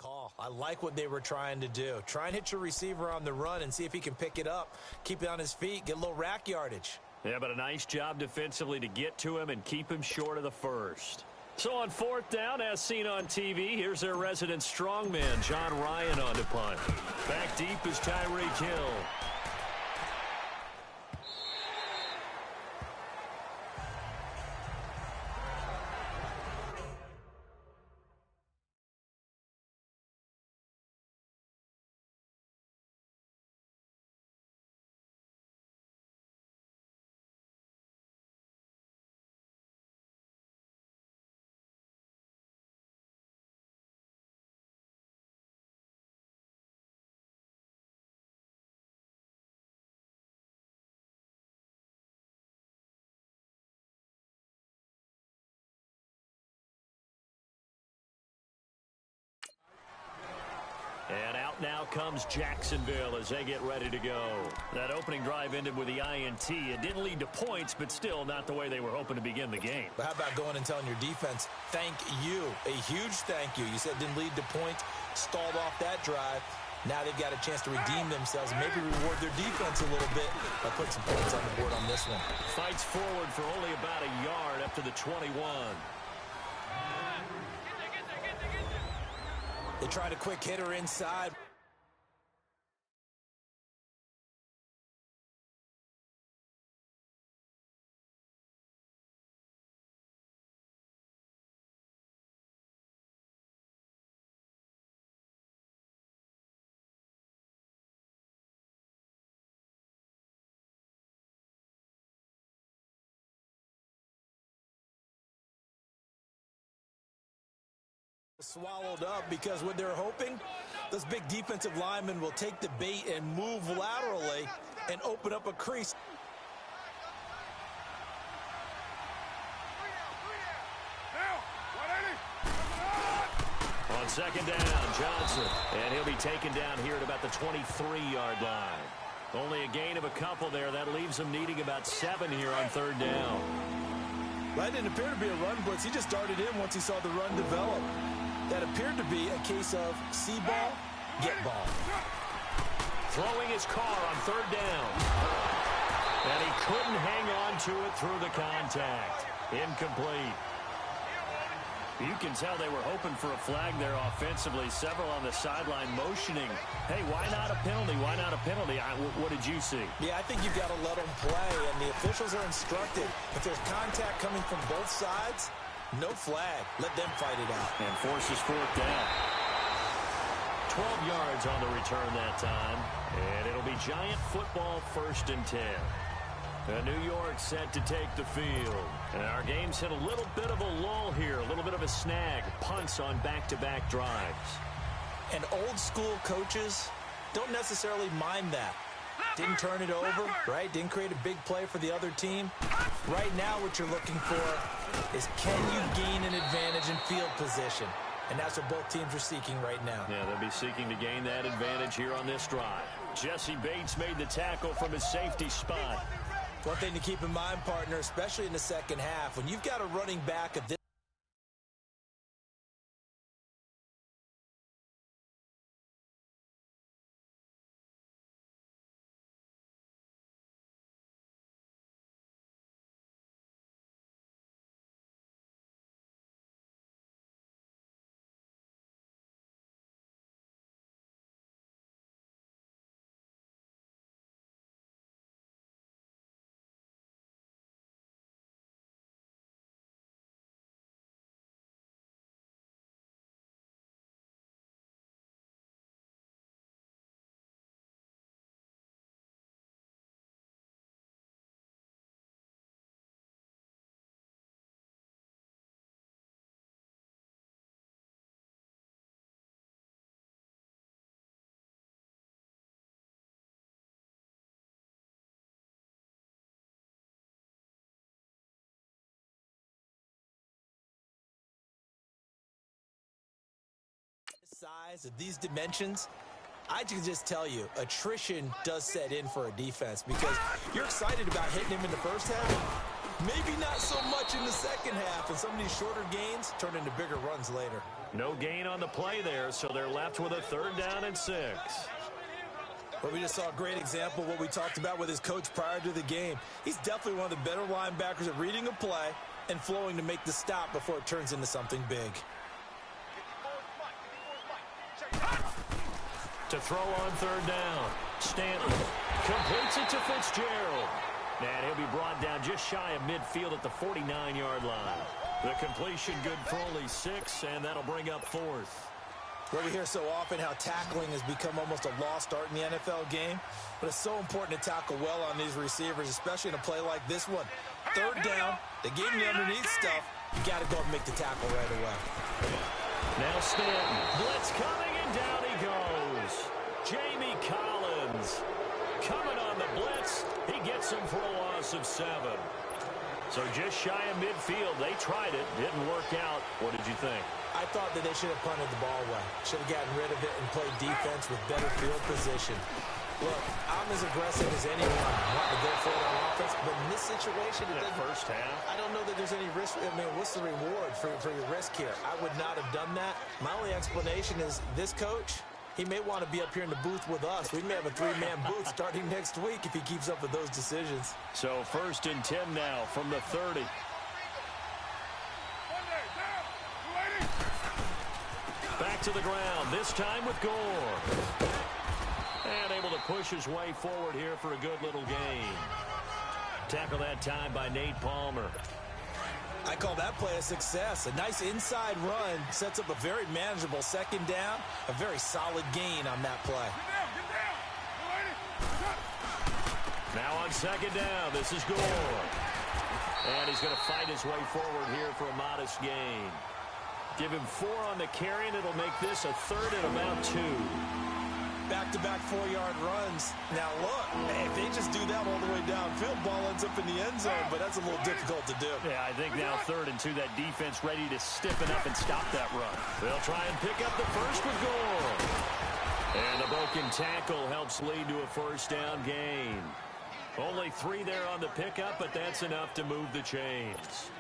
call. I like what they were trying to do. Try and hit your receiver on the run and see if he can pick it up. Keep it on his feet, get a little rack yardage. Yeah, but a nice job defensively to get to him and keep him short of the first. So on fourth down, as seen on TV, here's their resident strongman, John Ryan, on to punt. Back deep is Tyreek Hill. And out now comes Jacksonville as they get ready to go. That opening drive ended with the INT. It didn't lead to points, but still not the way they were hoping to begin the game. But how about going and telling your defense, thank you, a huge thank you. You said it didn't lead to points, stalled off that drive. Now they've got a chance to redeem themselves and maybe reward their defense a little bit by putting some points on the board on this one. Fights forward for only about a yard up to the 21. They tried a quick hitter inside. Swallowed up because what they're hoping, those big defensive linemen will take the bait and move laterally and open up a crease. On second down, Johnson. And he'll be taken down here at about the 23-yard line. Only a gain of a couple there. That leaves them needing about 7 here on third down. That didn't appear to be a run blitz. He just darted in once he saw the run develop. That appeared to be a case of see ball, get ball. Throwing his car on third down. And he couldn't hang on to it through the contact. Incomplete. You can tell they were hoping for a flag there offensively. Several on the sideline motioning. Hey, why not a penalty? Why not a penalty? What did you see? Yeah, I think you've got to let them play, and the officials are instructed. If there's contact coming from both sides, no flag. Let them fight it out. And forces fourth down. 12 yards on the return that time. And it'll be Giant football, 1st and 10. New York set to take the field. And our game's hit a little bit of a lull here, a little bit of a snag. Punts on back-to-back drives. And old-school coaches don't necessarily mind that. Didn't turn it over, right? Didn't create a big play for the other team. Right now what you're looking for is can you gain an advantage in field position? And that's what both teams are seeking right now. Yeah, they'll be seeking to gain that advantage here on this drive. Jesse Bates made the tackle from his safety spot. One thing to keep in mind, partner, especially in the second half, when you've got a running back of this size, of these dimensions, I can just tell you, attrition does set in for a defense because you're excited about hitting him in the first half, maybe not so much in the second half, and some of these shorter gains turn into bigger runs later. No gain on the play there, so they're left with a 3rd down and 6. Well, we just saw a great example of what we talked about with his coach prior to the game. He's definitely one of the better linebackers at reading a play and flowing to make the stop before it turns into something big. To throw on 3rd down. Stanton completes it to Fitzgerald. And he'll be brought down just shy of midfield at the 49-yard line. The completion good for only 6, and that'll bring up 4th. Well, we hear so often how tackling has become almost a lost art in the NFL game, but it's so important to tackle well on these receivers, especially in a play like this one. 3rd down, they gave him the underneath stuff. You got to go and make the tackle right away. Now Stanton, blitz coming, and down he goes. Jamie Collins coming on the blitz. He gets him for a loss of 7. So just shy of midfield. They tried it. Didn't work out. What did you think? I thought that they should have punted the ball away. Should have gotten rid of it and played defense with better field position. Look, I'm as aggressive as anyone wanting to go for it on offense, but in this situation, in the first half, I don't know that there's any risk. I mean, what's the reward for your risk here? I would not have done that. My only explanation is this coach, he may want to be up here in the booth with us. We may have a 3-man booth starting next week if he keeps up with those decisions. So 1st and 10 now from the 30. Back to the ground, this time with Gore. And able to push his way forward here for a good little gain. Tackle that time by Nate Palmer. I call that play a success. A nice inside run sets up a very manageable 2nd down. A very solid gain on that play. Now on 2nd down, this is Gore. And he's going to fight his way forward here for a modest gain. Give him 4 on the carry, and it'll make this a 3rd and about 2. Back-to-back 4-yard runs. Now, look, if they just do that all the way downfield, ball ends up in the end zone, but that's a little difficult to do. Yeah, I think now 3rd and 2, that defense ready to stiffen up and stop that run. They'll try and pick up the first with Gore. And the broken tackle helps lead to a 1st down gain. Only 3 there on the pickup, but that's enough to move the chains.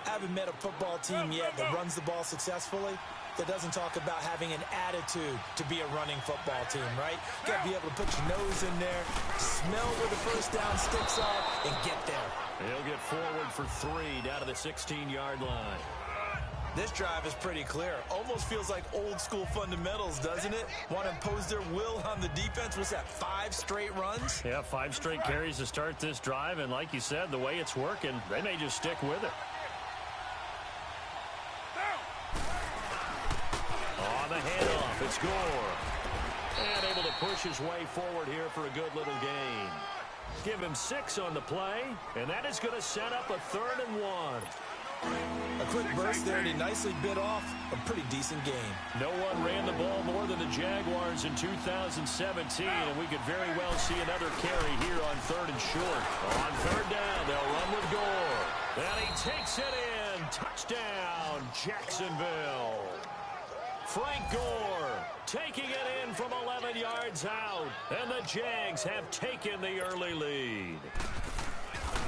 I haven't met a football team yet that runs the ball successfully that doesn't talk about having an attitude to be a running football team, right? You got to be able to put your nose in there, smell where the 1st down sticks are, and get there. He'll get forward for 3 down to the 16-yard line. This drive is pretty clear. Almost feels like old school fundamentals, doesn't it? Want to impose their will on the defense. What's that, 5 straight runs? Yeah, 5 straight carries to start this drive, and like you said, the way it's working, they may just stick with it. On the handoff, it's Gore. And able to push his way forward here for a good little gain. Give him 6 on the play, and that is going to set up a 3rd and 1. A quick burst there, and he nicely bit off a pretty decent game. No one ran the ball more than the Jaguars in 2017, and we could very well see another carry here on 3rd and short. On 3rd down, they'll run with Gore. And he takes it in. Touchdown, Jacksonville. Frank Gore taking it in from 11 yards out, and the Jags have taken the early lead.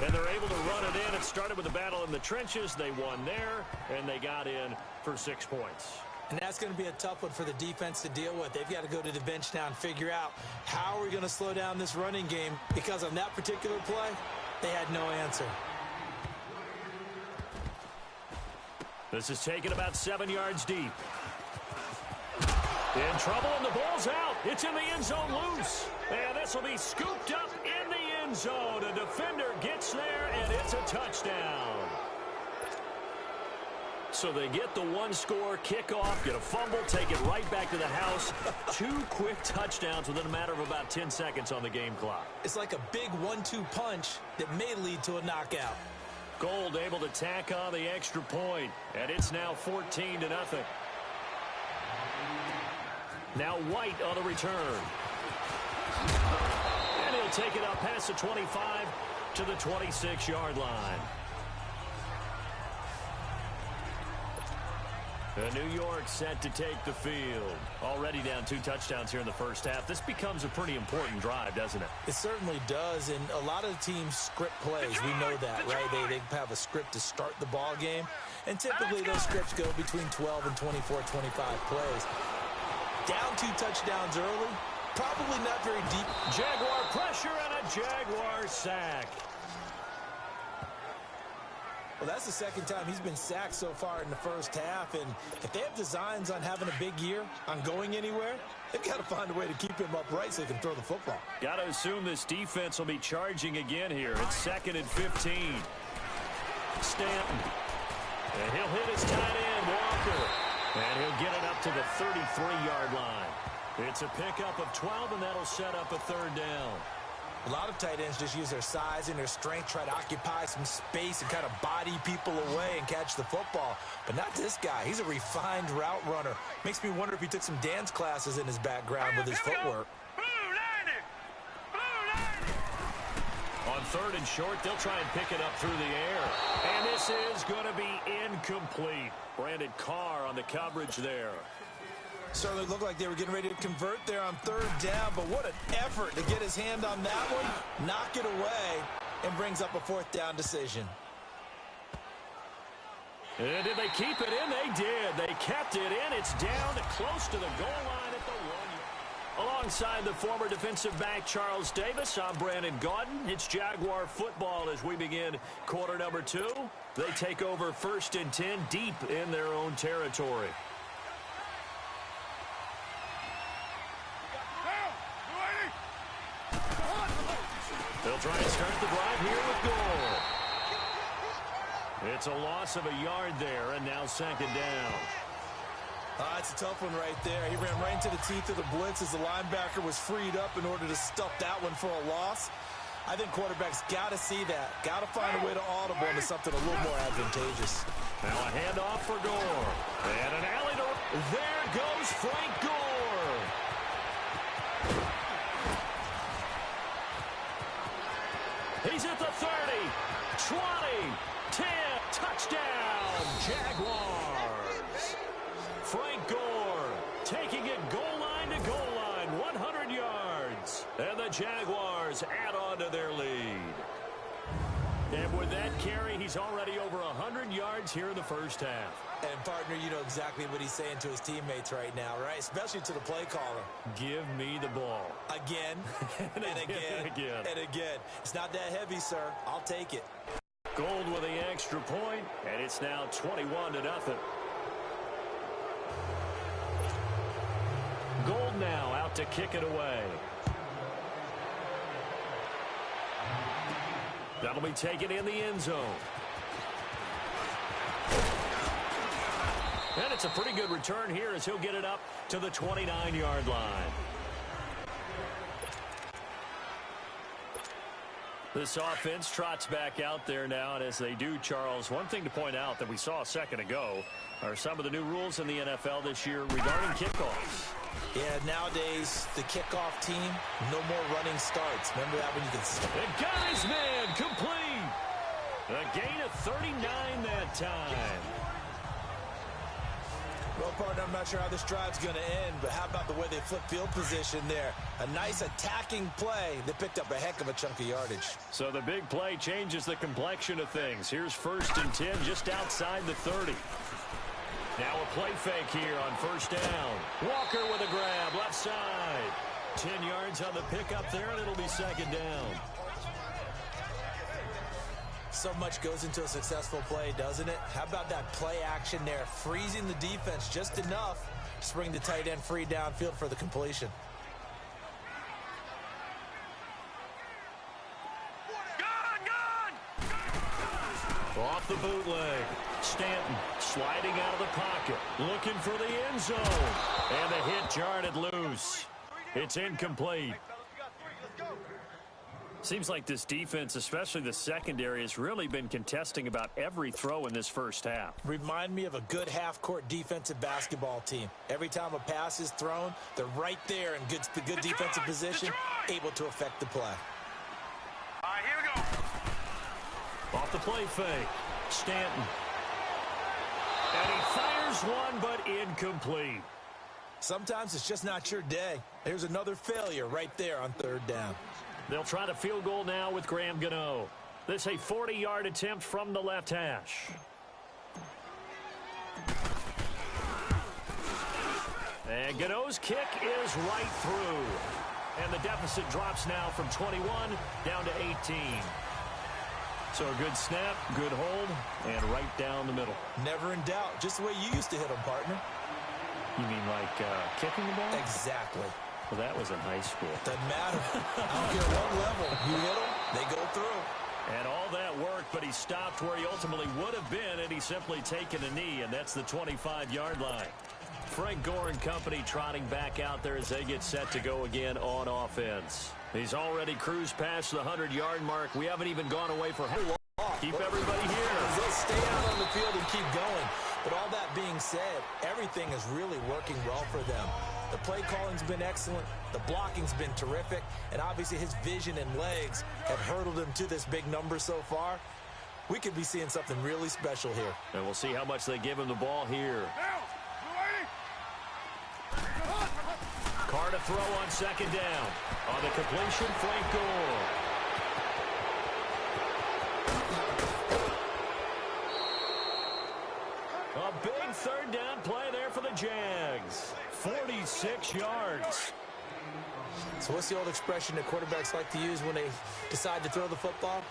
And they're able to run it in. It started with a battle in the trenches. They won there, and they got in for 6 points. And that's going to be a tough one for the defense to deal with. They've got to go to the bench now and figure out how are we going to slow down this running game, because on that particular play, they had no answer. This is taken about 7 yards deep. In trouble, and the ball's out. It's in the end zone loose. And this will be scooped up in the end zone. A defender gets there, and it's a touchdown. So they get the 1-score kickoff, get a fumble, take it right back to the house. 2 quick touchdowns within a matter of about 10 seconds on the game clock. It's like a big 1-2 punch that may lead to a knockout. Gold able to tack on the extra point, and it's now 14-0. Now White on the return. And he'll take it up past the 25 to the 26-yard line. New York set to take the field. Already down 2 touchdowns here in the first half. This becomes a pretty important drive, doesn't it? It certainly does, and a lot of teams script plays. We know that, right? They have a script to start the ball game, and typically those scripts go between 12 and 24, 25 plays. Down 2 touchdowns early, probably not very deep. Jaguar pressure and a Jaguar sack. Well, that's the second time he's been sacked so far in the first half, and if they have designs on having a big year, on going anywhere, they've got to find a way to keep him upright so they can throw the football. Got to assume this defense will be charging again here. It's 2nd and 15. Stanton. And he'll hit his tight end, Walker. And he'll get it up to the 33-yard line. It's a pickup of 12, and that'll set up a 3rd down. A lot of tight ends just use their size and their strength, try to occupy some space and kind of body people away and catch the football. But not this guy. He's a refined route runner. Makes me wonder if he took some dance classes in his background with his footwork. On 3rd and short, they'll try and pick it up through the air. And this is going to be incomplete. Brandon Carr on the coverage there. Certainly looked like they were getting ready to convert there on 3rd down, but what an effort to get his hand on that one, knock it away, and brings up a 4th down decision. And did they keep it in? They did. They kept it in. It's down close to the goal line at the 1. Alongside the former defensive back Charles Davis, I'm Brandon Gaudin. It's Jaguar football as we begin quarter number 2. They take over 1st and 10 deep in their own territory. They'll try and start the drive here with goal. It's a loss of a yard there, and now 2nd down. It's a tough one right there. He ran right into the teeth of the blitz as the linebacker was freed up in order to stuff that one for a loss. I think quarterbacks got to see that. Got to find a way to audible into something a little more advantageous. Now a handoff for Gore. And an alley to... There goes Frank Gore. He's at the 30, 20, 10, touchdown, Jaguars. Frank Gore taking it goal line to goal line, 100 yards. And the Jaguars add on to their lead. And with that carry, he's already over 100 yards here in the first half. And, partner, you know exactly what he's saying to his teammates right now, right? Especially to the play caller. Give me the ball. Again, and again, and again. It's not that heavy, sir. I'll take it. Gold with the extra point, and it's now 21-0. Gold now out to kick it away. That'll be taken in the end zone. And it's a pretty good return here as he'll get it up to the 29-yard line. This offense trots back out there now, and as they do, Charles, one thing to point out that we saw a second ago are some of the new rules in the NFL this year regarding kickoffs. Yeah, nowadays, the kickoff team, no more running starts. Remember that when you can... And got his man complete. A gain of 39 that time. Well, partner, I'm not sure how this drive's going to end, but how about the way they flip field position there? A nice attacking play. They picked up a heck of a chunk of yardage. So the big play changes the complexion of things. Here's 1st and 10 just outside the 30. Now a play fake here on 1st down. Walker with a grab, left side. 10 yards on the pickup there, and it'll be 2nd down. So much goes into a successful play, doesn't it? How about that play action there, freezing the defense just enough to bring the tight end free downfield for the completion. Off the bootleg. Stanton sliding out of the pocket, looking for the end zone. And the hit jarred it loose. It's incomplete. Seems like this defense, especially the secondary, has really been contesting about every throw in this first half. Remind me of a good half-court defensive basketball team. Every time a pass is thrown, they're right there in good defensive position, able to affect the play. All right, here we go. Off the play fake. Stanton. And he fires one, but incomplete. Sometimes it's just not your day. There's another failure right there on third down. They'll try to field goal now with Graham Gano. This a 40-yard attempt from the left hash. And Gano's kick is right through. And the deficit drops now from 21 down to 18. So a good snap, good hold, and right down the middle. Never in doubt. Just the way you used to hit them, partner. You mean like kicking the ball? Exactly. Well, that was in high school. Doesn't matter. I don't care what level. You hit them, they go through. And all that worked, but he stopped where he ultimately would have been, and he's simply taken a knee, and that's the 25-yard line. Frank Gore and company trotting back out there as they get set to go again on offense. He's already cruised past the 100-yard mark. We haven't even gone away for how long. Keep everybody here. They'll stay out on the field and keep going. But all that being said, everything is really working well for them. The play calling's been excellent. The blocking's been terrific. And obviously his vision and legs have hurdled him to this big number so far. We could be seeing something really special here. And we'll see how much they give him the ball here. Carr to throw on second down. On the completion, Frank Gore. A big third down play there for the Jags. 46 yards. So what's the old expression that quarterbacks like to use when they decide to throw the football?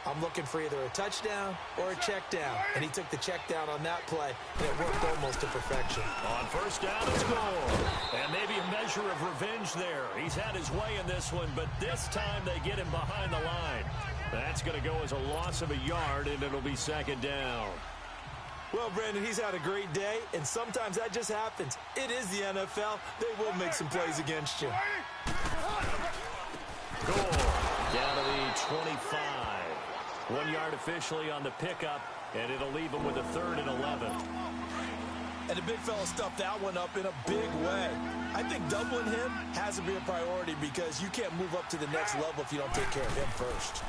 I'm looking for either a touchdown or a check down. And he took the check down on that play, and it worked almost to perfection. On first down, it's Gore. And maybe a measure of revenge there. He's had his way in this one, but this time they get him behind the line. That's going to go as a loss of a yard, and it'll be second down. Well, Brandon, he's had a great day, and sometimes that just happens. It is the NFL. They will make some plays against you. Gore down to the 25. 1 yard officially on the pickup, and it'll leave him with a 3rd and 11. And the big fella stuffed that one up in a big way. I think doubling him has to be a priority because you can't move up to the next level if you don't take care of him first.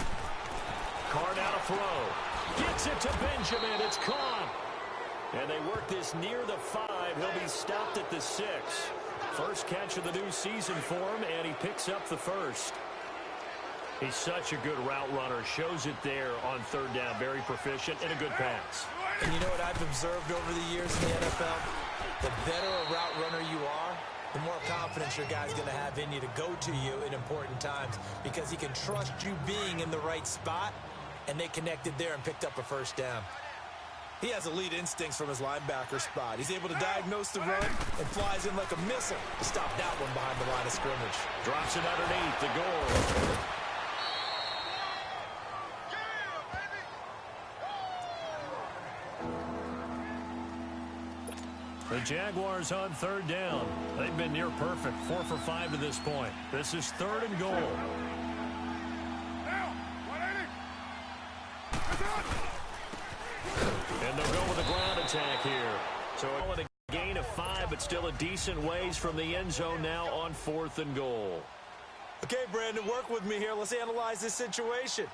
Carr now to throw. Gets it to Benjamin. It's caught. And they work this near the 5. He'll be stopped at the 6. First catch of the new season for him, and he picks up the first. He's such a good route runner. Shows it there on third down. Very proficient and a good pass. And you know what I've observed over the years in the NFL? The better a route runner you are, the more confidence your guy's going to have in you to go to you in important times because he can trust you being in the right spot, and they connected there and picked up a first down. He has elite instincts from his linebacker spot. He's able to diagnose the run and flies in like a missile to stop that one behind the line of scrimmage. Drops it underneath the goal. The Jaguars on third down. They've been near perfect, 4 for 5 to this point. This is 3rd and goal. And they'll go with a ground attack here. So a gain of 5, but still a decent ways from the end zone now on 4th and goal. Okay, Brandon, work with me here. Let's analyze this situation.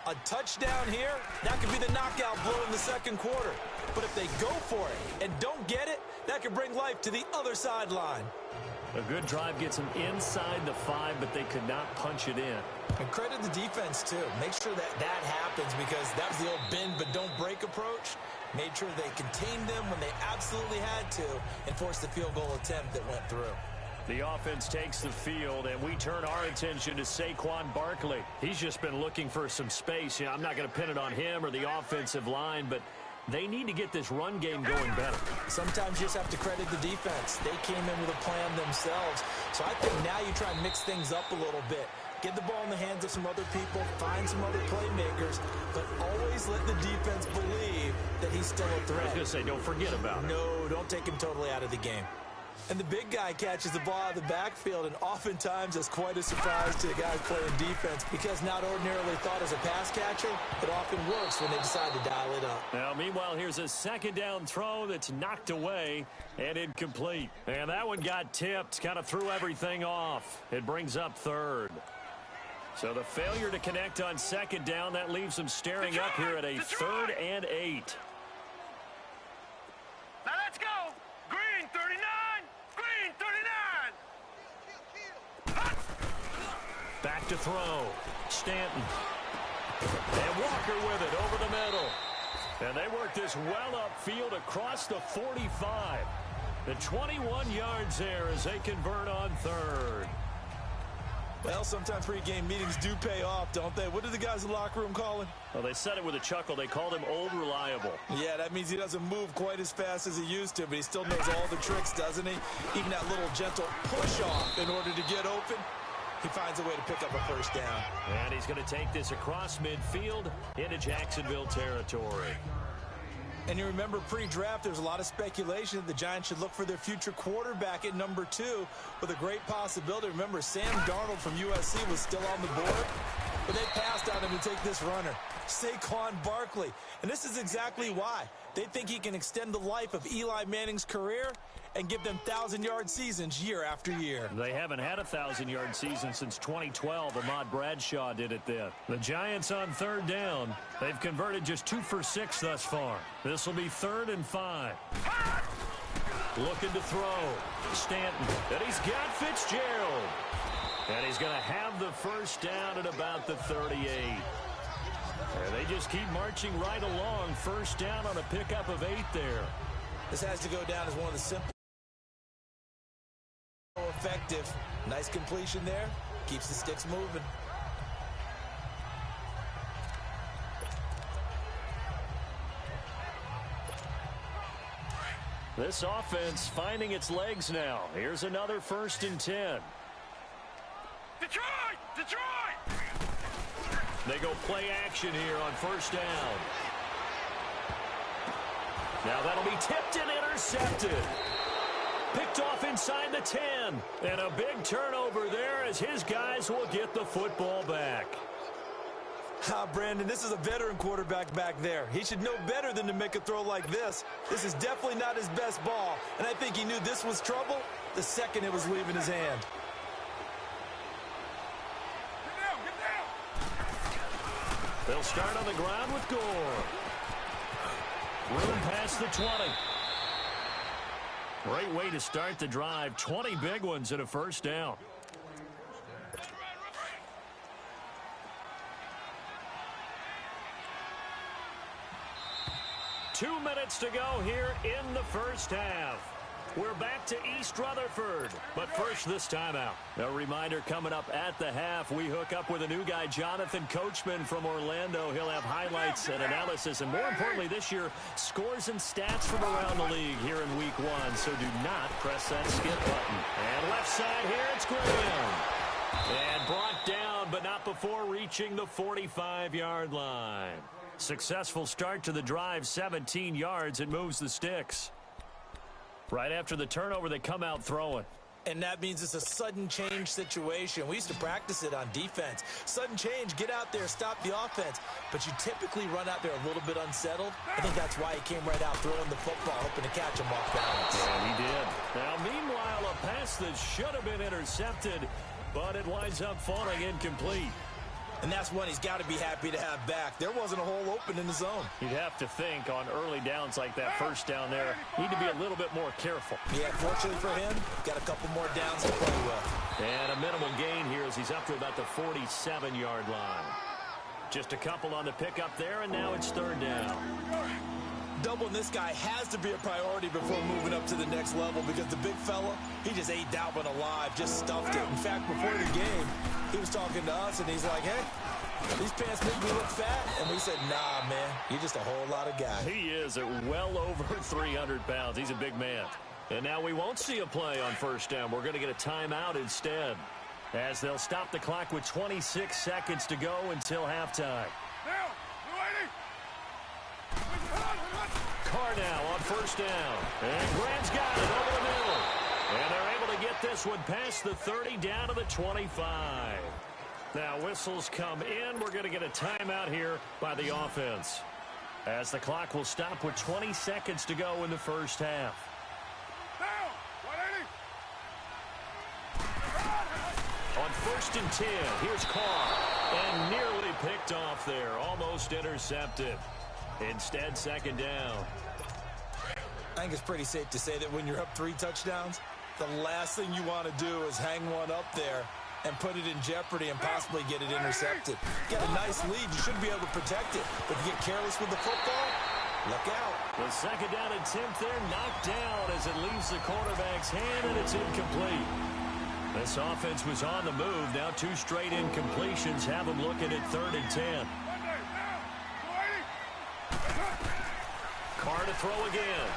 A touchdown here, that could be the knockout blow in the second quarter. But if they go for it and don't get it, that could bring life to the other sideline. A good drive gets them inside the 5, but they could not punch it in. And credit the defense, too. Make sure that that happens because that was the old bend but don't break approach. Made sure they contained them when they absolutely had to and forced the field goal attempt that went through. The offense takes the field, and we turn our attention to Saquon Barkley. He's just been looking for some space. You know, I'm not going to pin it on him or the offensive line, but they need to get this run game going better. Sometimes you just have to credit the defense. They came in with a plan themselves. So I think now you try and mix things up a little bit. Get the ball in the hands of some other people, find some other playmakers, but always let the defense believe that he's still a threat. I was going to say, don't forget about it. No, don't take him totally out of the game. And the big guy catches the ball out of the backfield, and oftentimes it's quite a surprise to the guys playing defense because not ordinarily thought as a pass catcher, it often works when they decide to dial it up. Now, meanwhile, here's a second down throw that's knocked away and incomplete. And that one got tipped, kind of threw everything off. It brings up 3rd. So the failure to connect on second down, that leaves them staring up here at a 3rd and 8. to throw. Stanton. And Walker with it over the middle. And they work this well upfield across the 45. The 21 yards there as they convert on third. Well, sometimes pre-game meetings do pay off, don't they? What did the guys in the locker room call him? Well, they said it with a chuckle. They called him Old Reliable. Yeah, that means he doesn't move quite as fast as he used to, but he still knows all the tricks, doesn't he? Even that little gentle push-off in order to get open. He finds a way to pick up a first down. And he's going to take this across midfield into Jacksonville territory. And you remember pre-draft, there's a lot of speculation that the Giants should look for their future quarterback at number 2 with a great possibility. Remember, Sam Darnold from USC was still on the board, but they passed on him to take this runner, Saquon Barkley. And this is exactly why. They think he can extend the life of Eli Manning's career and give them 1,000-yard seasons year after year. They haven't had a 1,000-yard season since 2012. Ahmad Bradshaw did it then. The Giants on third down. They've converted just 2 for 6 thus far. This will be 3rd and 5. Looking to throw. Stanton. And he's got Fitzgerald. And he's going to have the first down at about the 38. And they just keep marching right along. First down on a pickup of 8 there. This has to go down as one of the simple, effective. Nice completion there. Keeps the sticks moving. This offense finding its legs now. Here's another 1st and 10. Detroit! Detroit! They go play action here on first down. Now that'll be tipped and intercepted. Picked off inside the 10. And a big turnover there as his guys will get the football back. Brandon, this is a veteran quarterback back there. He should know better than to make a throw like this. This is definitely not his best ball, and I think he knew this was trouble the second it was leaving his hand. Get down! They'll start on the ground with Gore. Room past the 20. Great way to start the drive. 20 big ones and a first down. 2 minutes to go here in the first half. We're back to East Rutherford, but first this timeout. A reminder coming up at the half, we hook up with a new guy, Jonathan Coachman from Orlando. He'll have highlights and analysis, and more importantly this year, scores and stats from around the league here in week 1, so do not press that skip button. And left side here, it's Graham. And brought down, but not before reaching the 45-yard line. Successful start to the drive, 17 yards, and moves the sticks. Right after the turnover, they come out throwing. And that means it's a sudden change situation. We used to practice it on defense. Sudden change, get out there, stop the offense. But you typically run out there a little bit unsettled. I think that's why he came right out throwing the football, hoping to catch him off balance. Yeah, he did. Now, meanwhile, a pass that should have been intercepted, but it winds up falling incomplete. And that's one he's got to be happy to have back. There wasn't a hole open in the zone. You'd have to think on early downs like that first down there, need to be a little bit more careful. Yeah, fortunately for him, got a couple more downs to play with. And a minimal gain here as he's up to about the 47-yard line. Just a couple on the pickup there, and now it's third down. Doubling this guy has to be a priority before moving up to the next level because the big fella, he just ate that one alive, just stuffed it. In fact, before the game, he was talking to us, and he's like, hey, these pants make me look fat. And we said, nah, man, you're just a whole lot of guy. He is at well over 300 pounds. He's a big man. And now we won't see a play on first down. We're going to get a timeout instead as they'll stop the clock with 26 seconds to go until halftime. Now, Carr now on first down. And Grant's got it over the middle. And they're able to get this one past the 30 down to the 25. Now whistles come in. We're going to get a timeout here by the offense as the clock will stop with 20 seconds to go in the first half. On first and 10, here's Carr. And nearly picked off there. Almost intercepted. Instead, second down. I think it's pretty safe to say that when you're up 3 touchdowns, the last thing you want to do is hang one up there and put it in jeopardy and possibly get it intercepted. You got a nice lead. You should be able to protect it. But if you get careless with the football, look out. The second down attempt there knocked down as it leaves the quarterback's hand, and it's incomplete. This offense was on the move. Now 2 straight incompletions have them looking at 3rd and 10. Carr to throw again.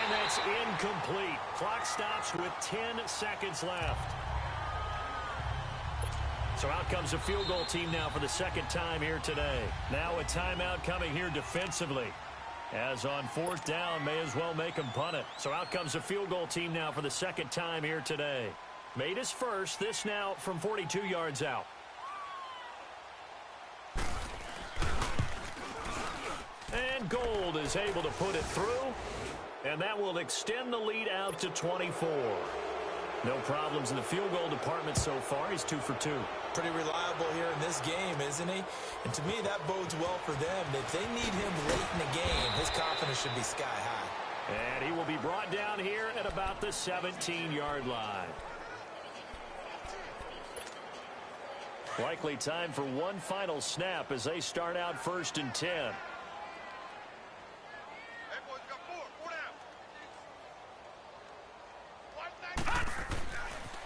And that's incomplete. Clock stops with 10 seconds left. So out comes a field goal team now for the second time here today. Now a timeout coming here defensively. As on 4th down, may as well make them punt it. So out comes a field goal team now for the second time here today. Made his first, this now from 42 yards out. And Gold is able to put it through. And that will extend the lead out to 24. No problems in the field goal department so far. He's 2 for 2. Pretty reliable here in this game, isn't he? And to me, that bodes well for them. If they need him late in the game, his confidence should be sky high. And he will be brought down here at about the 17-yard line. Likely time for one final snap as they start out 1st and 10.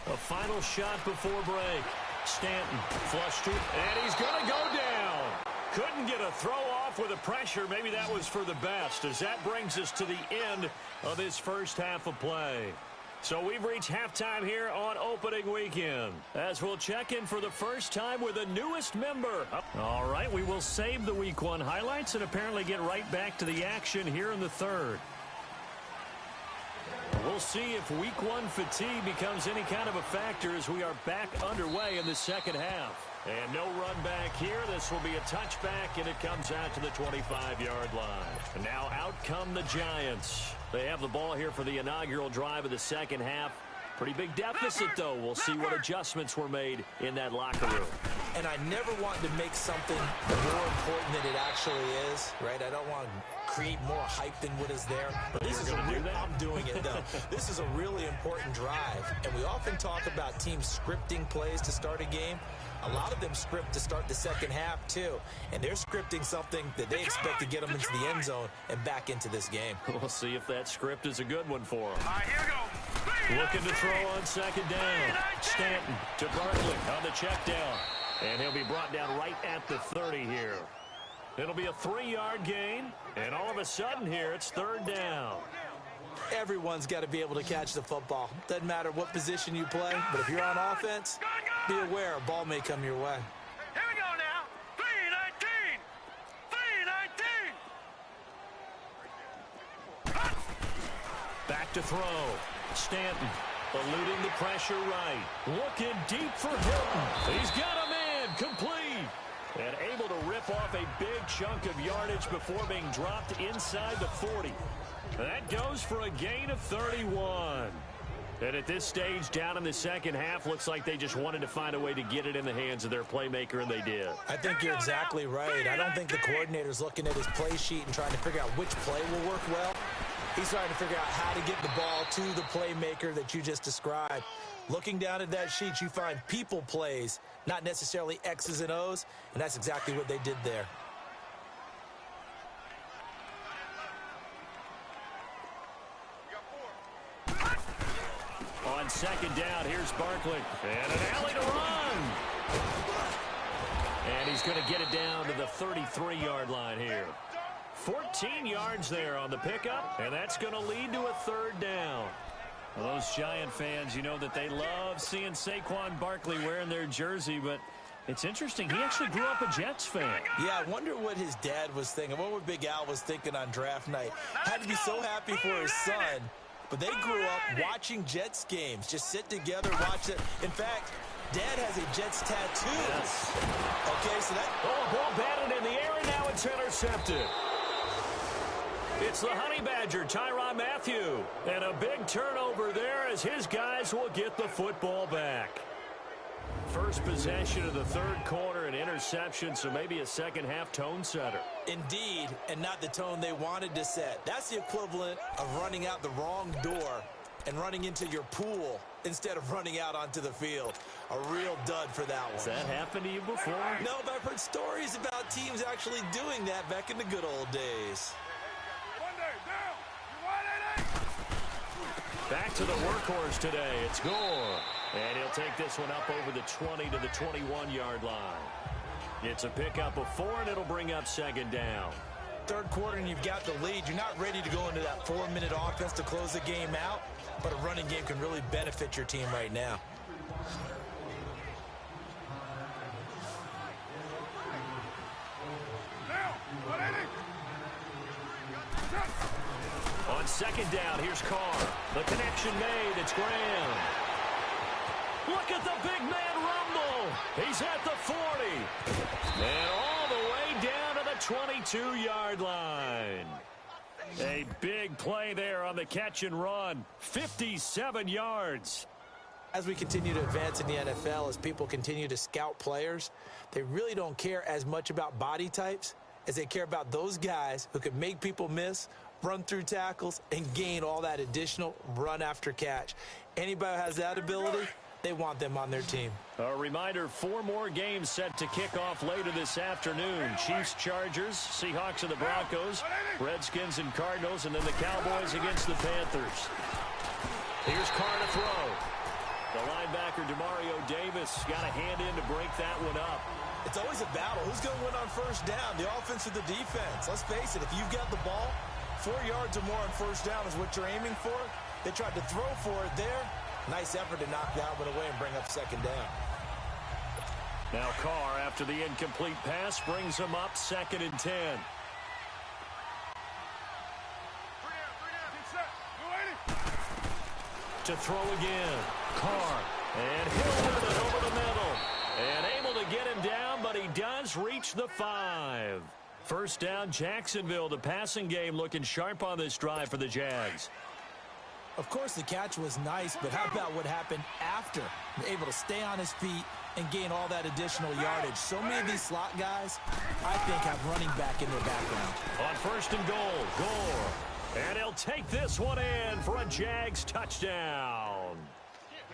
A final shot before break. Stanton flushed it, and he's going to go down. Couldn't get a throw off with the pressure. Maybe that was for the best, as that brings us to the end of this first half of play. So we've reached halftime here on opening weekend, as we'll check in for the first time with the newest member. All right, we will save the Week 1 highlights and apparently get right back to the action here in the 3rd. We'll see if Week 1 fatigue becomes any kind of a factor as we are back underway in the second half. And no run back here. This will be a touchback, and it comes out to the 25-yard line. And now out come the Giants. They have the ball here for the inaugural drive of the second half. Pretty big deficit, though. We'll see what adjustments were made in that locker room. And I never want to make something more important than it actually is, right? I don't want to create more hype than what is there. But this is I'm doing it, though. This is a really important drive. And we often talk about teams scripting plays to start a game. A lot of them script to start the second half, too. And they're scripting something that they expect to get them into the end zone and back into this game. We'll see if that script is a good one for them. All right, here we go. Looking to throw on second down. Stanton to Barkley on the check down. And he'll be brought down right at the 30 here. It'll be a 3-yard gain. And all of a sudden here, it's 3rd down. Everyone's got to be able to catch the football. Doesn't matter what position you play, but if you're on offense, be aware a ball may come your way. Here we go now. 3-19. 3-19. Back to throw. Stanton eluding the pressure right. Looking deep for Hilton. He's got a man complete. And able to rip off a big chunk of yardage before being dropped inside the 40. That goes for a gain of 31. And at this stage, down in the second half, looks like they just wanted to find a way to get it in the hands of their playmaker, and they did. I think you're exactly right. I don't think the coordinator's looking at his play sheet and trying to figure out which play will work well. He's trying to figure out how to get the ball to the playmaker that you just described. Looking down at that sheet, you find people plays, not necessarily X's and O's, and that's exactly what they did there. On second down, here's Barkley. And an alley to run. And he's going to get it down to the 33-yard line here. 14 yards there on the pickup, and that's going to lead to a 3rd down. Well, those Giant fans, you know that they love seeing Saquon Barkley wearing their jersey, but it's interesting. He actually grew up a Jets fan. Yeah, I wonder what his dad was thinking. What would Big Al was thinking on draft night? Had to be so happy for his son. But they grew up watching Jets games. Just sit together, watch it. In fact, Dad has a Jets tattoo. Yes. Okay, so that... Oh, ball batted in the air, and now it's intercepted. It's the Honey Badger, Tyrann Mathieu. And a big turnover there as his guys will get the football back. First possession of the 3rd quarter, an interception, so maybe a second-half tone setter. Indeed, and not the tone they wanted to set. That's the equivalent of running out the wrong door and running into your pool instead of running out onto the field. A real dud for that one. Has that happened to you before? No, but I've heard stories about teams actually doing that back in the good old days. Back to the workhorse today. It's Gore. And he'll take this one up over the 20 to the 21-yard line. It's a pickup of 4, and it'll bring up second down. Third quarter, and you've got the lead. You're not ready to go into that 4-minute offense to close the game out, but a running game can really benefit your team right now. On second down, here's Carr. The connection made. It's Graham. Look at the big man rumble. He's at the 40. And all the way down to the 22-yard line. A big play there on the catch and run. 57 yards. As we continue to advance in the NFL, as people continue to scout players, they really don't care as much about body types as they care about those guys who can make people miss, run through tackles, and gain all that additional run after catch. Anybody who has that ability, they want them on their team. A reminder, 4 more games set to kick off later this afternoon. Chiefs, Chargers, Seahawks, and the Broncos, Redskins and Cardinals, and then the Cowboys against the Panthers. Here's Carr to throw. The linebacker, Demario Davis, got a hand in to break that one up. It's always a battle. Who's going to win on first down, the offense or the defense? Let's face it, if you've got the ball, 4 yards or more on first down is what you're aiming for. They tried to throw for it there. Nice effort to knock that one away and bring up second down. Now Carr, after the incomplete pass, brings him up 2nd and 10. To throw again. Carr. And he'll run it over the middle. And able to get him down, but he does reach the 5. First down, Jacksonville. The passing game looking sharp on this drive for the Jags. Of course, the catch was nice, but how about what happened after? Able to stay on his feet and gain all that additional yardage. So many of these slot guys, I think, have running back in their background. On 1st and goal, Gore. And he'll take this one in for a Jags touchdown.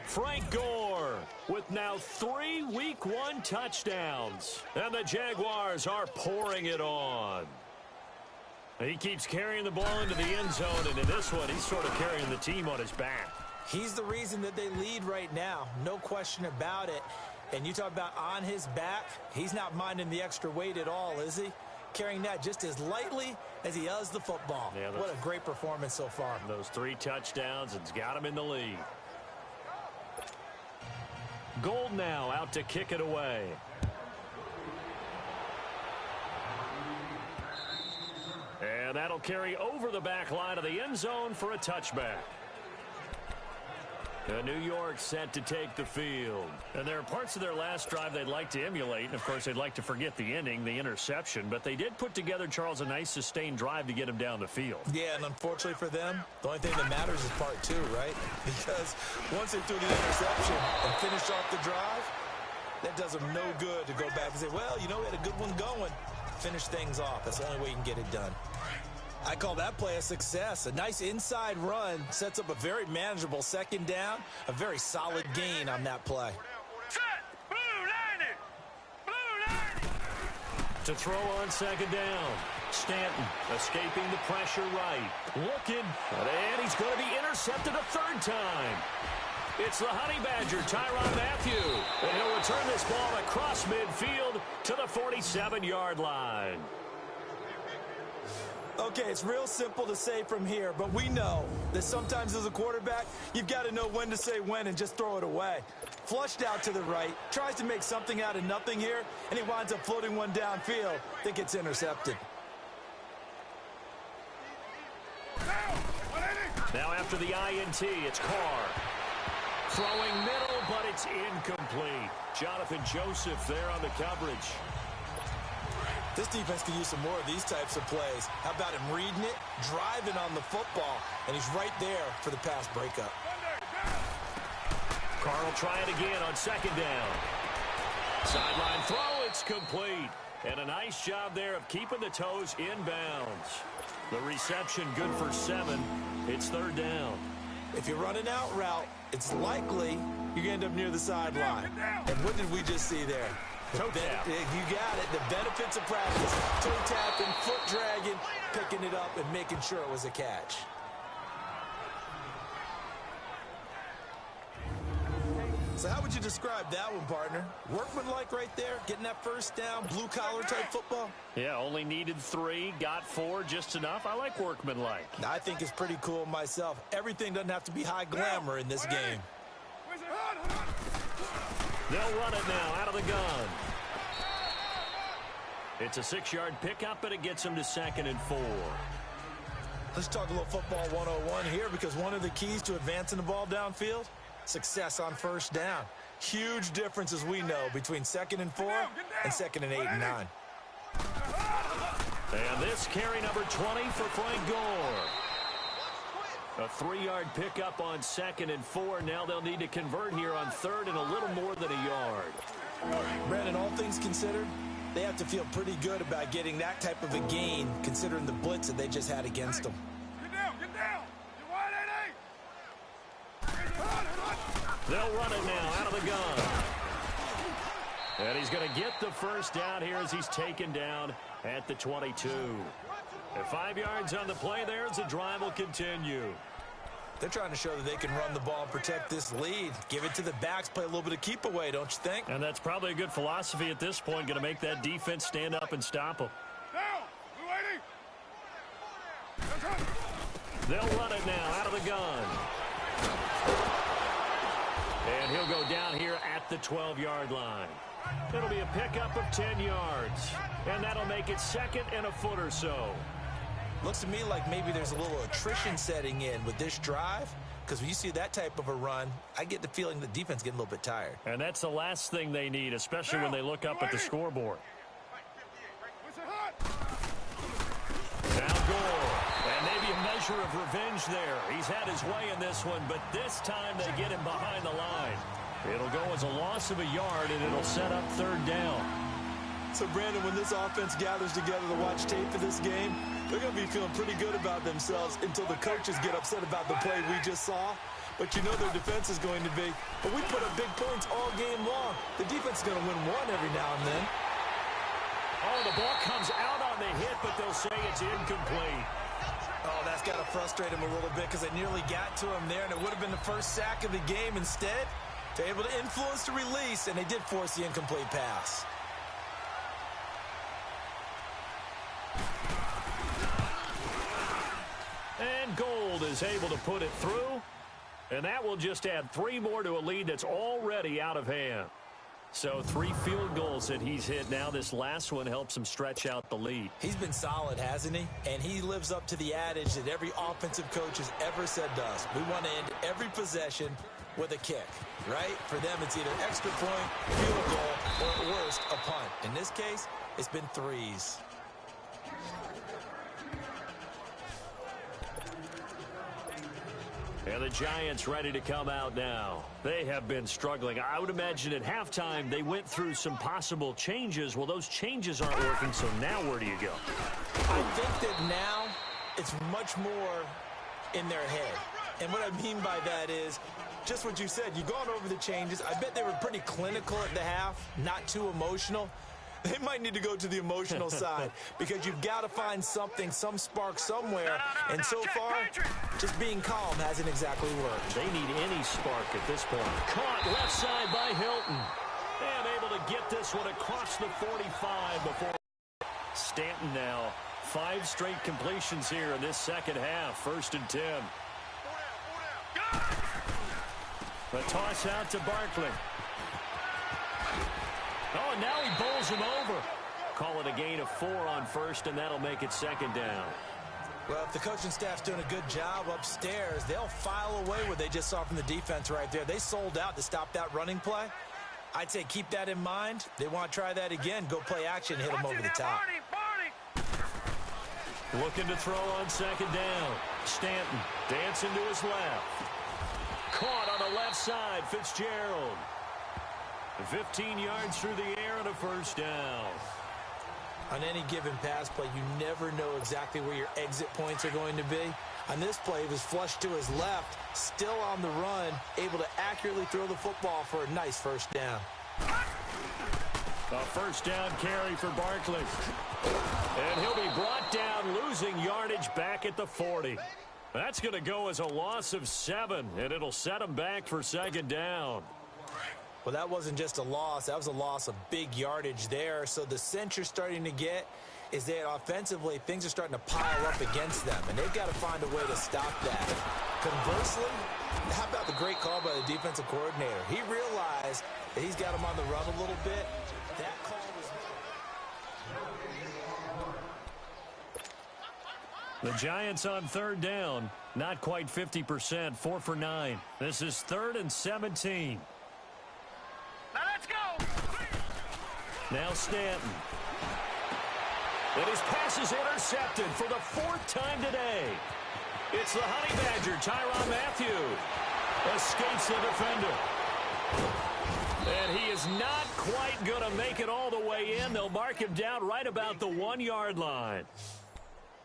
Frank Gore with now 3 Week 1 touchdowns. And the Jaguars are pouring it on. He keeps carrying the ball into the end zone, and in this one, he's sort of carrying the team on his back. He's the reason that they lead right now. No question about it. And you talk about on his back, he's not minding the extra weight at all, is he? Carrying that just as lightly as he does the football. Yeah, what a great performance so far. Those 3 touchdowns, it's got him in the lead. Gold now out to kick it away. And that'll carry over the back line of the end zone for a touchback. New York set to take the field. And there are parts of their last drive they'd like to emulate. And, of course, they'd like to forget the ending, the interception. But they did put together, Charles, a nice sustained drive to get him down the field. Yeah, and unfortunately for them, the only thing that matters is part 2, right? Because once they threw the interception and finished off the drive, that does them no good to go back and say, well, you know, we had a good one going. Finish things off. That's the only way you can get it done. I call that play a success. A nice inside run sets up a very manageable second down. A very solid gain on that play. Set! Blue 90! Blue 90! To throw on second down. Stanton escaping the pressure right. Looking. And he's going to be intercepted a 3rd time. It's the Honey Badger, Tyrann Mathieu. And he'll return this ball across midfield to the 47-yard line. Okay, it's real simple to say from here, but we know that sometimes as a quarterback, you've got to know when to say when and just throw it away. Flushed out to the right, tries to make something out of nothing here, and he winds up floating one downfield. I think it's intercepted. Now after the INT, it's Carr. Throwing middle, but it's incomplete. Jonathan Joseph there on the coverage. This defense could use some more of these types of plays. How about him reading it, driving on the football, and he's right there for the pass breakup. Carr will try it again on second down. Sideline throw, it's complete. And a nice job there of keeping the toes inbounds. The reception good for 7. It's 3rd down. If you run an out route, it's likely you're going to end up near the sideline. And what did we just see there? Toe tap. You got it. The benefits of practice. Toe tapping, foot dragging, picking it up, and making sure it was a catch. So how would you describe that one, partner? Workmanlike right there, getting that first down, blue-collar type football? Yeah, only needed 3, got 4, just enough. I like workmanlike. I think it's pretty cool myself. Everything doesn't have to be high glamour in this game. They'll run it now out of the gun. It's a 6-yard pickup, and it gets them to 2nd and 4. Let's talk a little football 101 here, because one of the keys to advancing the ball downfield, success on first down. Huge difference, as we know, between 2nd and 4 and 2nd and 8 and 9. And this carry number 20 for Frank Gore. A 3-yard pickup on 2nd and 4. Now they'll need to convert here on 3rd and a little more than a yard. Brandon, all things considered, they have to feel pretty good about getting that type of a gain, considering the blitz that they just had against them. Get down. You're wide, They'll run it now out of the gun. And he's going to get the first down here as he's taken down at the 22. And 5 yards on the play there as the drive will continue. They're trying to show that they can run the ball and protect this lead. Give it to the backs, play a little bit of keep away, don't you think? And that's probably a good philosophy at this point, going to make that defense stand up and stop them. Down. We're waiting. They'll run it now out of the gun. And he'll go down here at the 12-yard line. It'll be a pickup of 10 yards. And that'll make it 2nd and a foot or so. Looks to me like maybe there's a little attrition setting in with this drive, because when you see that type of a run, I get the feeling the defense getting a little bit tired. And that's the last thing they need, especially when they look up at the scoreboard. Now Gore. And maybe a measure of revenge there. He's had his way in this one, but this time they get him behind the line. It'll go as a loss of a yard, and it'll set up 3rd down. So, Brandon, when this offense gathers together to watch tape for this game, they're going to be feeling pretty good about themselves until the coaches get upset about the play we just saw. But you know their defense is going to be, but we put up big points all game long. The defense is going to win one every now and then. Oh, the ball comes out on the hit, but they'll say it's incomplete. Oh, that's got to frustrate him a little bit, because they nearly got to him there, and it would have been the first sack of the game. Instead, they're able to influence the release, and they did force the incomplete pass. And Gold is able to put it through, and that will just add 3 more to a lead that's already out of hand. So 3 field goals that he's hit now. This last one helps him stretch out the lead. He's been solid, hasn't he? And he lives up to the adage that every offensive coach has ever said to us. We want to end every possession with a kick, right? For them, it's either extra point, field goal, or at worst, a punt. In this case, it's been 3s. And the Giants ready to come out now. They have been struggling. I would imagine at halftime they went through some possible changes. Well, those changes aren't working, so now where do you go? I think that now it's much more in their head. And what I mean by that is just what you said. You've gone over the changes. I bet they were pretty clinical at the half, not too emotional. They might need to go to the emotional side, because you've got to find something, some spark somewhere. And so far, just being calm hasn't exactly worked. They need any spark at this point. Caught left side by Hilton. And able to get this one across the 45 before Stanton now. 5 straight completions here in this second half. 1st and 10. The toss out to Barkley. Oh, and now he bowls him over. Call it a gain of 4 on 1st, and that'll make it 2nd down. Well, if the coaching staff's doing a good job upstairs, they'll file away what they just saw from the defense right there. They sold out to stop that running play. I'd say keep that in mind. They want to try that again. Go play action, hit them over the top. Looking to throw on 2nd down. Stanton dancing to his left. Caught on the left side, Fitzgerald. 15 yards through the air and a 1st down. On any given pass play, you never know exactly where your exit points are going to be. On this play, he was flushed to his left, still on the run, able to accurately throw the football for a nice first down. A first down carry for Barkley. And he'll be brought down, losing yardage back at the 40. That's going to go as a loss of 7, and it'll set him back for second down. Well, that wasn't just a loss. That was a loss of big yardage there. So the sense you're starting to get is that offensively, things are starting to pile up against them, and they've got to find a way to stop that. Conversely, how about the great call by the defensive coordinator? He realized that he's got him on the run a little bit. That call was... The Giants on third down, not quite 50%, 4 for 9. This is 3rd and 17. Now let's go. Now Stanton. And his pass is intercepted for the 4th time today. It's the Honey Badger, Tyrann Mathieu. Escapes the defender. And he is not quite going to make it all the way in. They'll mark him down right about the 1-yard line.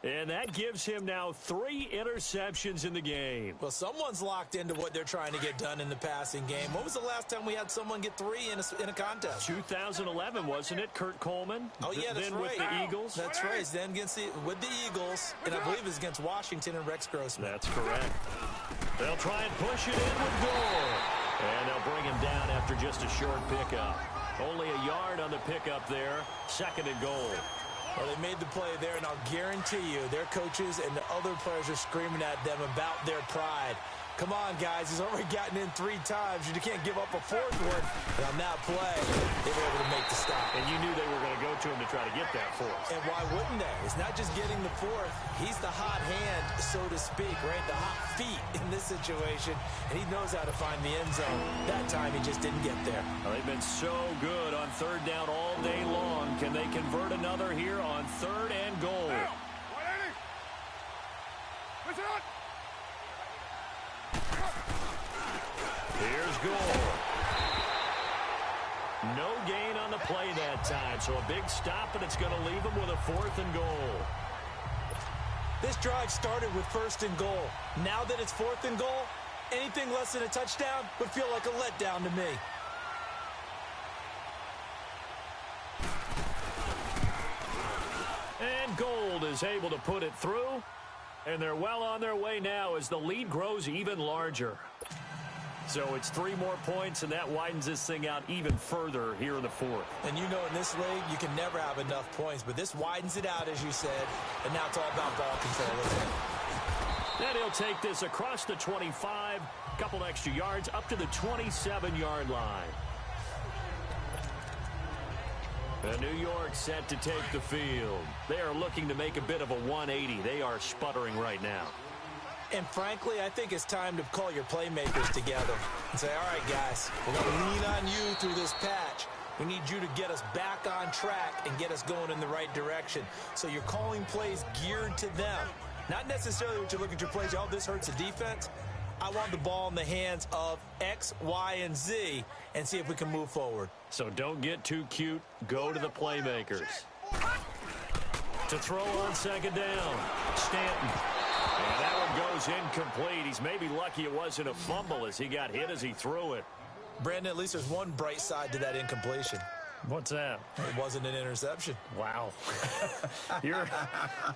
And that gives him now 3 interceptions in the game. Well, someone's locked into what they're trying to get done in the passing game. When was the last time we had someone get 3 in a contest? 2011, wasn't it? Kurt Coleman? Oh, yeah, that's then right. with the Eagles? That's right. Then with the Eagles, and I believe it was against Washington and Rex Grossman. That's correct. They'll try and push it in with Gore. And they'll bring him down after just a short pickup. Only a yard on the pickup there. 2nd and goal. Well, they made the play there, and I'll guarantee you their coaches and the other players are screaming at them about their pride. Come on, guys. He's already gotten in 3 times. You can't give up a 4th one. And on that play, they were able to make the stop. And you knew they were going to go to him to try to get that 4th. And why wouldn't they? It's not just getting the 4th. He's the hot hand, so to speak, right? The hot feet in this situation. And he knows how to find the end zone. That time, he just didn't get there. Well, they've been so good on 3rd down all day long. Can they convert another here on 3rd and goal? Now, 180. Listen up. Here's Gore. No gain on the play that time, so a big stop, and it's going to leave him with a 4th and goal. This drive started with 1st and goal. Now that it's 4th and goal, anything less than a touchdown would feel like a letdown to me. And Gold is able to put it through, and they're well on their way now as the lead grows even larger. So it's 3 more points, and that widens this thing out even further here in the 4th. And you know in this league, you can never have enough points, but this widens it out, as you said, and now it's all about ball control, isn't it? And he'll take this across the 25, a couple extra yards, up to the 27-yard line. And New York set to take the field. They are looking to make a bit of a 180. They are sputtering right now. And frankly, I think it's time to call your playmakers together and say, all right, guys, we're going to lean on you through this patch. We need you to get us back on track and get us going in the right direction. So you're calling plays geared to them. Not necessarily what you look at your plays, oh, this hurts the defense. I want the ball in the hands of X, Y, and Z and see if we can move forward. So don't get too cute. Go to the playmakers. To throw on 2nd down, Stanton. And that one goes incomplete. He's maybe lucky it wasn't a fumble as he got hit as he threw it. Brandon, at least there's one bright side to that incompletion. What's that? It wasn't an interception. Wow. You're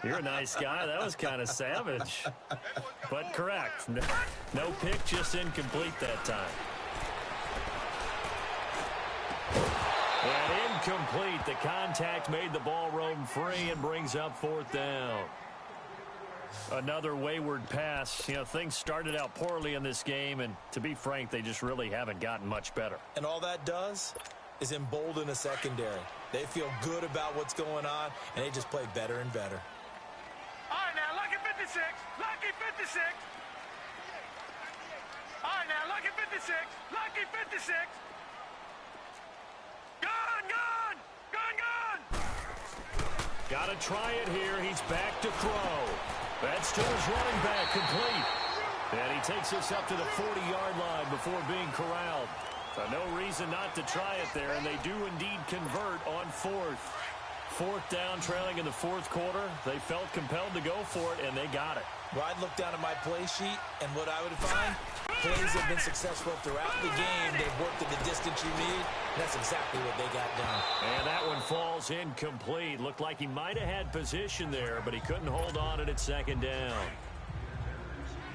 a nice guy. That was kind of savage. But correct. No pick, just incomplete that time. And incomplete. The contact made the ball roam free and brings up 4th down. Another wayward pass. You know, things started out poorly in this game, and to be frank, they just really haven't gotten much better. And all that does is embolden a secondary. They feel good about what's going on, and they just play better and better. All right, now, lucky 56. Lucky 56. All right, now, lucky 56. Lucky 56. Gone, gone. Gone, gone. Got to try it here. He's back to throw. That's to his running back, complete. And he takes us up to the 40-yard line before being corralled. No reason not to try it there, and they do indeed convert on 4th. 4th down, trailing in the 4th quarter. They felt compelled to go for it, and they got it. Well, I'd look down at my play sheet, and what I would find, plays have been successful throughout the game. They've worked at the distance you need. That's exactly what they got done. And that one falls incomplete. Looked like he might have had position there, but he couldn't hold on at 2nd down.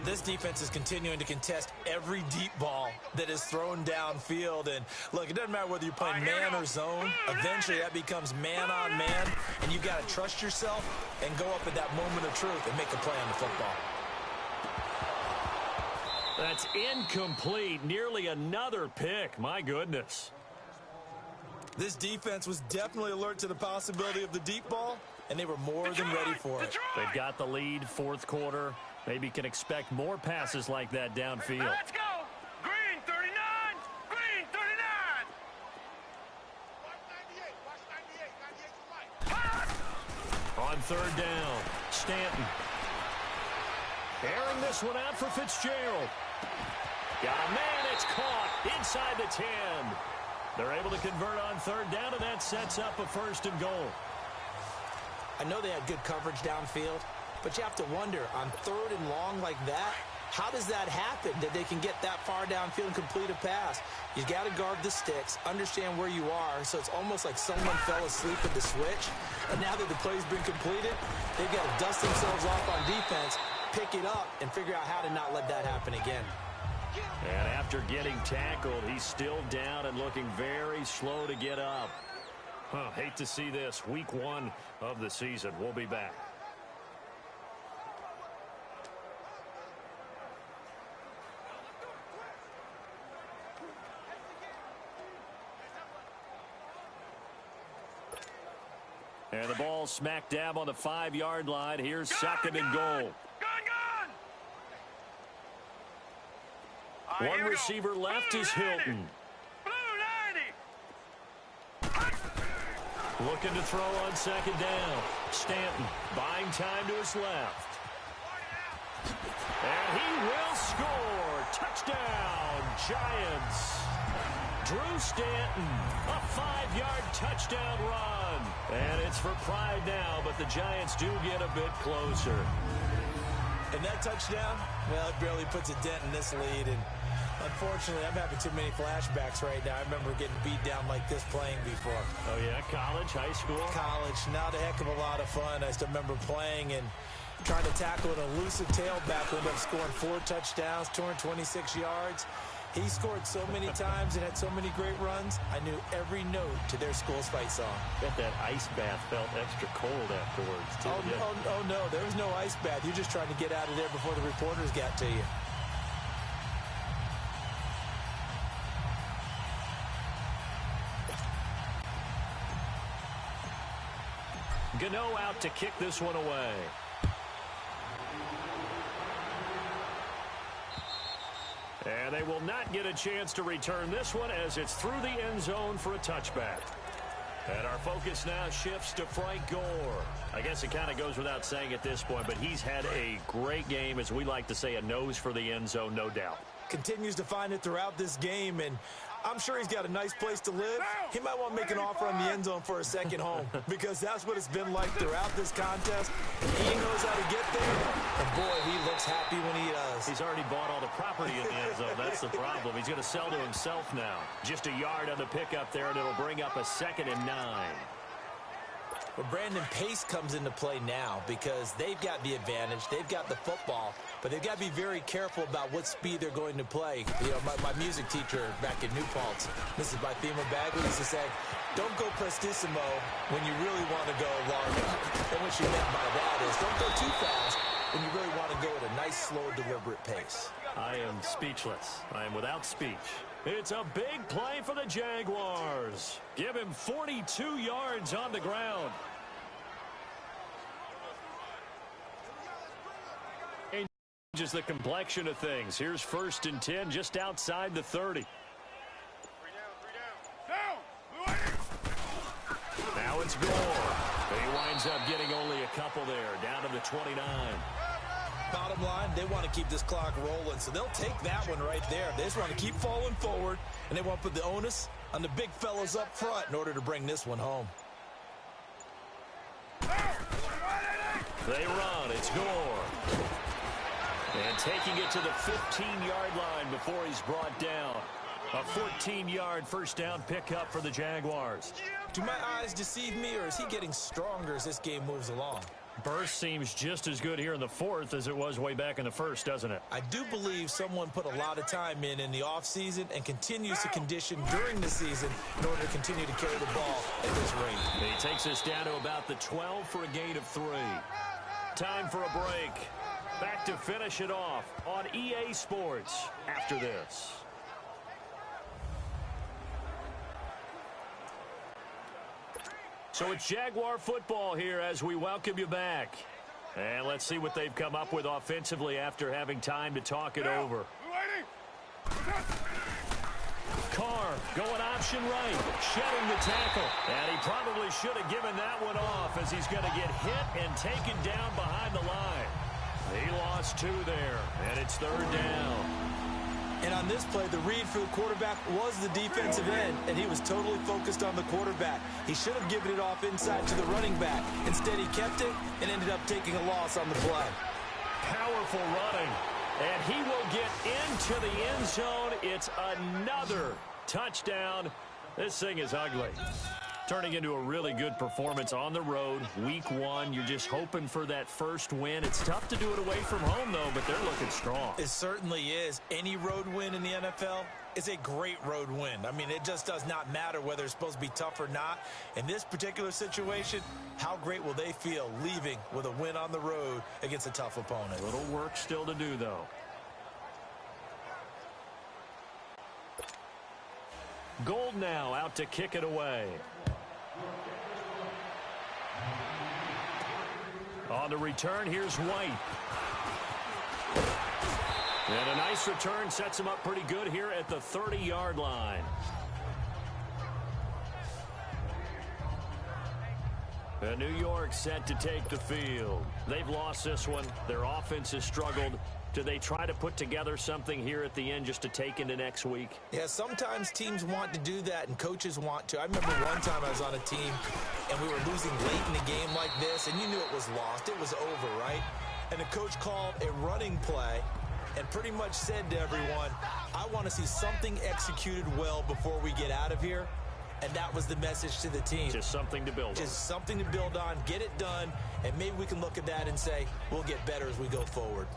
This defense is continuing to contest every deep ball that is thrown downfield. And, look, it doesn't matter whether you're playing man or zone. Eventually, that becomes man-on-man, and you've got to trust yourself and go up at that moment of truth and make a play on the football. That's incomplete. Nearly another pick. My goodness. This defense was definitely alert to the possibility of the deep ball, and they were more than ready for it. They've got the lead, 4th quarter. Maybe can expect more passes like that downfield. Let's go. Green 39. Green 39. On 3rd down, Stanton. Airing this one out for Fitzgerald. Got a man, it's caught inside the 10. They're able to convert on 3rd down, and that sets up a 1st and goal. I know they had good coverage downfield, but you have to wonder, on 3rd and long like that, how does that happen that they can get that far downfield and complete a pass? You got to guard the sticks, understand where you are, so it's almost like someone fell asleep at the switch, and now that the play's been completed, they've got to dust themselves off on defense, pick it up, and figure out how to not let that happen again. And after getting tackled, he's still down and looking very slow to get up. Hate to see this. Week 1 of the season. We'll be back. And the ball smack dab on the 5-yard line. Here's 2nd and goal. One receiver left is Hilton. Looking to throw on 2nd down. Stanton buying time to his left. And he will score. Touchdown, Giants. Drew Stanton, a 5-yard touchdown run. And it's for pride now, but the Giants do get a bit closer. And that touchdown, well, it barely puts a dent in this lead. And unfortunately, I'm having too many flashbacks right now. I remember getting beat down like this playing before. Oh, yeah? College, high school? College. Not a heck of a lot of fun. I still remember playing and trying to tackle an elusive tailback who ended up scoring 4 touchdowns, 226 yards. He scored so many times and had so many great runs, I knew every note to their school's fight song. Bet that ice bath felt extra cold afterwards, too. Oh, no. There was no ice bath. You're just trying to get out of there before the reporters got to you. Gano out to kick this one away. And they will not get a chance to return this one as it's through the end zone for a touchback. And our focus now shifts to Frank Gore. I guess it kind of goes without saying at this point, but he's had a great game, as we like to say, a nose for the end zone, no doubt. Continues to find it throughout this game, and I'm sure he's got a nice place to live. He might want to make an offer on the end zone for a second home because that's what it's been like throughout this contest. He knows how to get there, and boy, he looks happy when he does. He's already bought all the property in the end zone. That's the problem. He's going to sell to himself now. Just a yard on the pickup there, and it'll bring up a 2nd and 9. Well, Brandon, pace comes into play now because they've got the advantage. They've got the football, but they've got to be very careful about what speed they're going to play. You know, my music teacher back in New Paltz, Mrs. Bythema Bagley, used to say, don't go prestissimo when you really want to go largo. And what she meant by that is don't go too fast when you really want to go at a nice, slow, deliberate pace. I am speechless. I am without speech. It's a big play for the Jaguars. Give him 42 yards on the ground. Changes the complexion of things. Here's 1st and 10 just outside the 30. Now it's Gore. He winds up getting only a couple there, down to the 29. Bottom line, they want to keep this clock rolling, so they'll take that one right there. They just want to keep falling forward, and they want to put the onus on the big fellas up front in order to bring this one home. They run. It's Gore. And taking it to the 15-yard line before he's brought down. A 14-yard first down pickup for the Jaguars. Do my eyes deceive me, or is he getting stronger as this game moves along? Burst seems just as good here in the fourth as it was way back in the first, doesn't it? I do believe someone put a lot of time in the offseason and continues to condition during the season in order to continue to carry the ball at this rate. He takes us down to about the 12 for a gain of 3. Time for a break. Back to finish it off on EA Sports after this. So it's Jaguar football here as we welcome you back. And let's see what they've come up with offensively after having time to talk it over. Carr going option right, shedding the tackle. And he probably should have given that one off as he's going to get hit and taken down behind the line. He lost 2 there, and it's 3rd down. And on this play, the read for the quarterback was the defensive end, and he was totally focused on the quarterback. He should have given it off inside to the running back. Instead, he kept it and ended up taking a loss on the play. Powerful running, and he will get into the end zone. It's another touchdown. This thing is ugly. Turning into a really good performance on the road. Week 1, you're just hoping for that first win. It's tough to do it away from home, though, but they're looking strong. It certainly is. Any road win in the NFL is a great road win. I mean, it just does not matter whether it's supposed to be tough or not. In this particular situation, how great will they feel leaving with a win on the road against a tough opponent? A little work still to do, though. Gold now out to kick it away. On the return, here's White. And a nice return sets him up pretty good here at the 30-yard line. And New York set to take the field. They've lost this one. Their offense has struggled. Do they try to put together something here at the end just to take into next week? Yeah, sometimes teams want to do that and coaches want to. I remember one time I was on a team and we were losing late in a game like this, and you knew it was lost. It was over, right? And the coach called a running play and pretty much said to everyone, I want to see something executed well before we get out of here. And that was the message to the team. Just something to build on. Just something to build on, get it done, and maybe we can look at that and say, we'll get better as we go forward.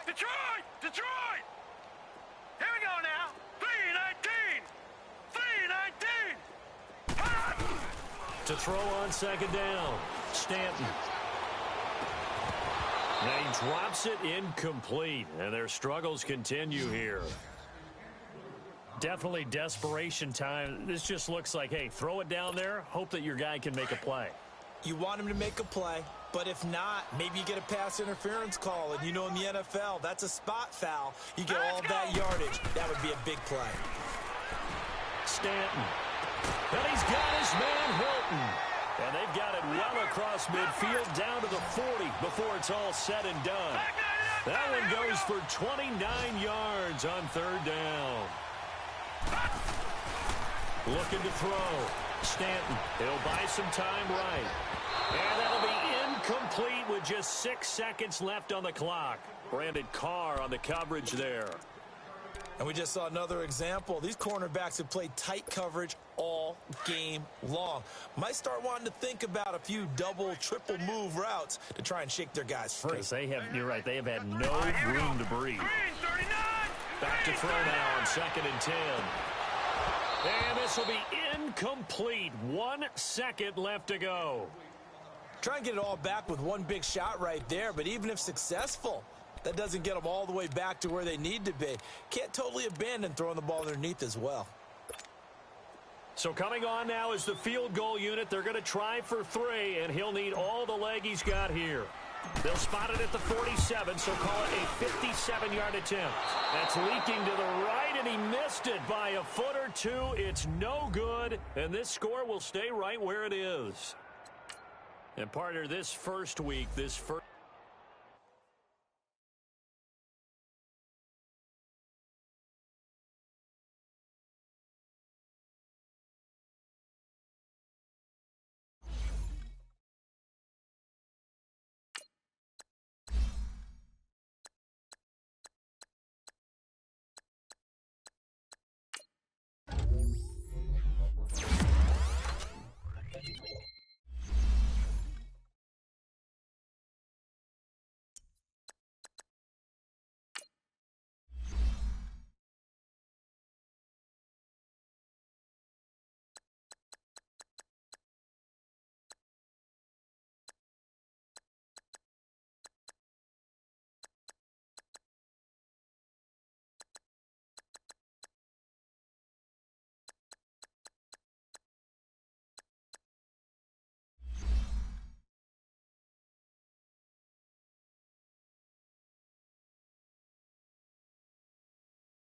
Detroit! Detroit! Here we go now. 3-19. 3-19. To throw on second down. Stanton. Now he drops it incomplete, and their struggles continue here. Definitely desperation time. This just looks like, hey, throw it down there, hope that your guy can make a play. You want him to make a play, but if not, maybe you get a pass interference call, and you know in the NFL, that's a spot foul. You get all that yardage. That would be a big play. Stanton. And he's got his man Hilton. And they've got it well across midfield down to the 40 before it's all said and done. That one goes for 29 yards on third down. Looking to throw. Stanton. He'll buy some time right. And that'll be incomplete with just 6 seconds left on the clock. Brandon Carr on the coverage there. And we just saw another example. These cornerbacks have played tight coverage all game long. Might start wanting to think about a few double, triple move routes to try and shake their guys free. Because they have, you're right, they have had no room to breathe. Back to throw now on 2nd and 10. And this will be incomplete. 1 second left to go. Try and get it all back with one big shot right there, but even if successful, that doesn't get them all the way back to where they need to be. Can't totally abandon throwing the ball underneath as well. So coming on now is the field goal unit. They're going to try for 3, and he'll need all the leg he's got here. They'll spot it at the 47, so call it a 57-yard attempt. That's leaking to the right, and he missed it by a foot or two. It's no good, and this score will stay right where it is. And partner, this first week, this first